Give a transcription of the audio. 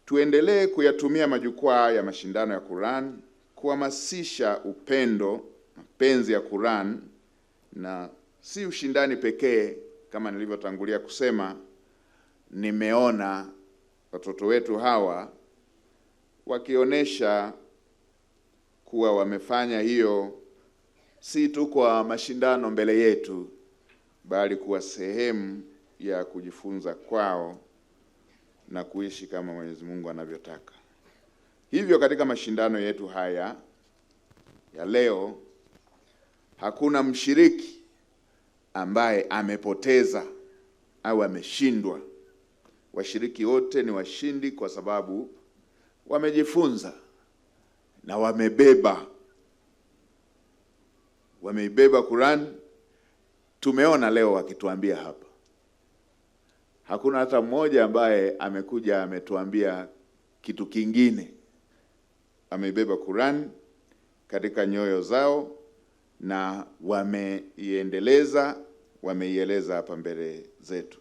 Tuendelee kuyatumia majukwaa ya mashindano ya Qur'an kuhamasisha upendo, mapenzi ya Qur'an, na si ushindani pekee. Kama nilivyotangulia kusema, nimeona watoto wetu hawa wakionyesha kuwa wamefanya hiyo si tu kwa mashindano mbele yetu, bali kuwa sehemu ya kujifunza kwao na kuishi kama Mwenyezi Mungu anavyotaka. Hivyo katika mashindano yetu haya ya leo, hakuna mshiriki ambaye amepoteza au ameshindwa. Washiriki wote ni washindi kwa sababu wamejifunza na wameibeba Qur'an. Tumeona leo wakituambia hapa, hakuna hata mmoja ambaye amekuja ametuambia kitu kingine. Ameibeba Qur'an katika nyoyo zao na wameieleza hapa mbele zetu.